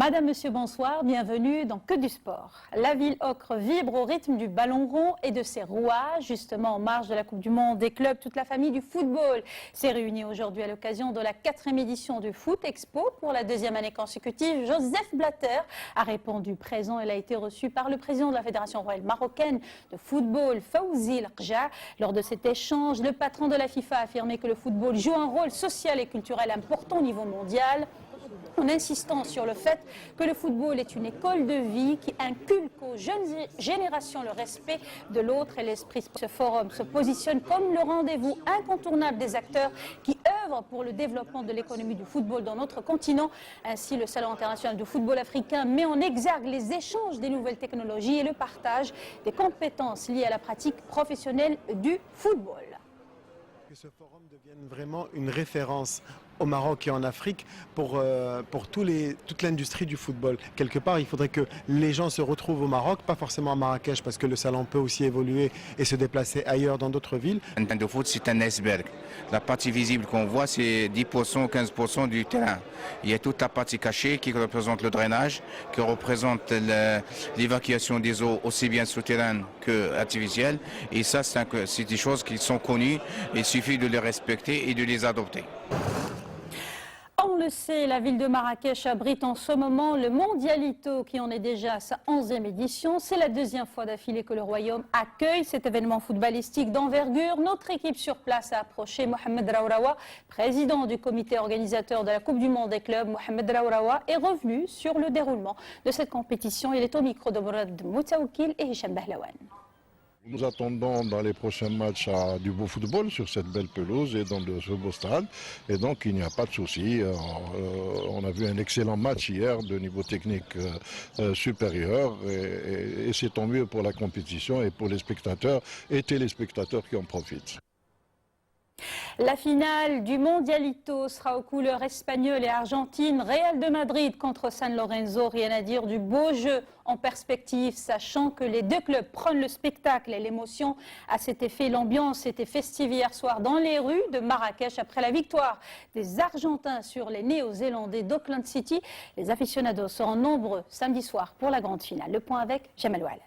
Madame, Monsieur, bonsoir, bienvenue dans Que du sport. La ville ocre vibre au rythme du ballon rond et de ses rouages. Justement, en marge de la Coupe du Monde des clubs, toute la famille du football s'est réunie aujourd'hui à l'occasion de la 4e édition du Foot Expo. Pour la 2e année consécutive, Joseph Blatter a répondu présent. Il a été reçu par le président de la Fédération royale marocaine de football, Fawzi L'Rja. Lors de cet échange, le patron de la FIFA a affirmé que le football joue un rôle social et culturel important au niveau mondial, en insistant sur le fait que le football est une école de vie qui inculque aux jeunes générations le respect de l'autre et l'esprit. Ce forum se positionne comme le rendez-vous incontournable des acteurs qui œuvrent pour le développement de l'économie du football dans notre continent. Ainsi, le Salon international du football africain met en exergue les échanges des nouvelles technologies et le partage des compétences liées à la pratique professionnelle du football. Que ce forum devienne vraiment une référence au Maroc et en Afrique pour toute l'industrie du football. Quelque part, il faudrait que les gens se retrouvent au Maroc, pas forcément à Marrakech, parce que le salon peut aussi évoluer et se déplacer ailleurs dans d'autres villes. Un terrain de foot, c'est un iceberg. La partie visible qu'on voit, c'est 10%, 15% du terrain. Il y a toute la partie cachée qui représente le drainage, qui représente l'évacuation des eaux aussi bien souterraines qu'artificielles. Et ça, c'est des choses qui sont connues. Il suffit de les respecter et de les adopter. On le sait, la ville de Marrakech abrite en ce moment le Mondialito qui en est déjà à sa 11e édition. C'est la 2e fois d'affilée que le Royaume accueille cet événement footballistique d'envergure. Notre équipe sur place a approché Mohamed Raouraoua, président du comité organisateur de la Coupe du Monde des clubs. Mohamed Raouraoua est revenu sur le déroulement de cette compétition. Il est au micro de Mourad Moutaoukil et Hicham Bahlawan. Nous attendons dans les prochains matchs du beau football sur cette belle pelouse et dans ce beau stade. Et donc il n'y a pas de souci. On a vu un excellent match hier de niveau technique supérieur. Et c'est tant mieux pour la compétition et pour les spectateurs et téléspectateurs qui en profitent. La finale du Mondialito sera aux couleurs espagnoles et argentines. Real de Madrid contre San Lorenzo. Rien à dire du beau jeu en perspective, sachant que les deux clubs prennent le spectacle et l'émotion. À cet effet, l'ambiance était festive hier soir dans les rues de Marrakech après la victoire des Argentins sur les Néo-Zélandais d'Auckland City. Les aficionados seront nombreux samedi soir pour la grande finale. Le point avec Jamal Oual.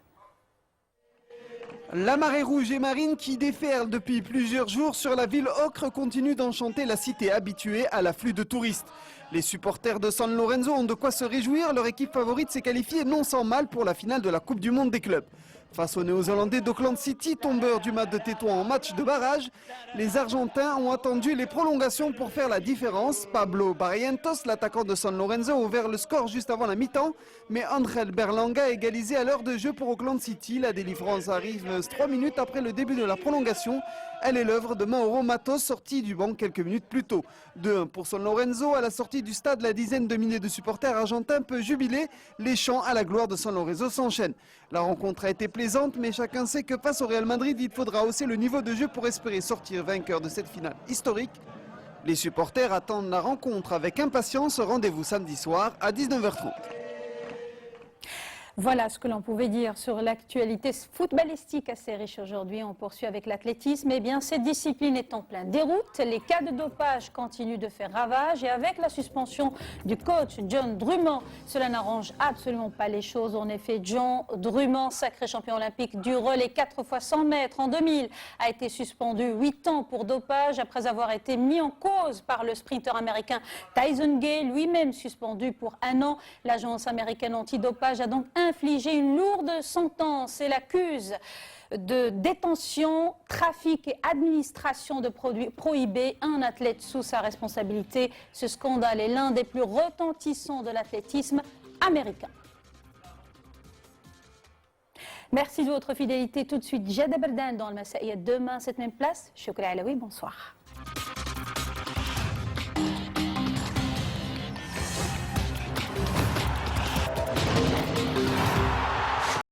La marée rouge et marine qui déferle depuis plusieurs jours sur la ville ocre continue d'enchanter la cité habituée à l'afflux de touristes. Les supporters de San Lorenzo ont de quoi se réjouir. Leur équipe favorite s'est qualifiée non sans mal pour la finale de la Coupe du Monde des clubs. Face aux Néo-Zélandais d'Auckland City, tombeurs du mat de Tétouan en match de barrage, les Argentins ont attendu les prolongations pour faire la différence. Pablo Barrientos, l'attaquant de San Lorenzo, a ouvert le score juste avant la mi-temps, mais Angel Berlanga a égalisé à l'heure de jeu pour Auckland City. La délivrance arrive 3 minutes après le début de la prolongation. Elle est l'œuvre de Mauro Matos, sorti du banc quelques minutes plus tôt. 2-1 pour San Lorenzo. À la sortie du stade, la dizaine de milliers de supporters argentins peut jubiler. Les chants à la gloire de San Lorenzo s'enchaînent. La rencontre a été plaisante, mais chacun sait que face au Real Madrid, il faudra hausser le niveau de jeu pour espérer sortir vainqueur de cette finale historique. Les supporters attendent la rencontre avec impatience. Rendez-vous samedi soir à 19h30. Voilà ce que l'on pouvait dire sur l'actualité footballistique assez riche aujourd'hui. On poursuit avec l'athlétisme. Eh bien, cette discipline est en pleine déroute. Les cas de dopage continuent de faire ravage. Et avec la suspension du coach John Drummond, cela n'arrange absolument pas les choses. En effet, John Drummond, sacré champion olympique du relais 4 x 100 mètres en 2000, a été suspendu 8 ans pour dopage après avoir été mis en cause par le sprinter américain Tyson Gay, lui-même suspendu pour 1 an. L'agence américaine antidopage a donc infligé une lourde sentence et l'accuse de détention, trafic et administration de produits prohibés. Un athlète sous sa responsabilité. Ce scandale est l'un des plus retentissants de l'athlétisme américain. Merci de votre fidélité. Tout de suite, Jada Berdan dans le Massaïa. Demain, cette même place. Choukra Alaoui, bonsoir.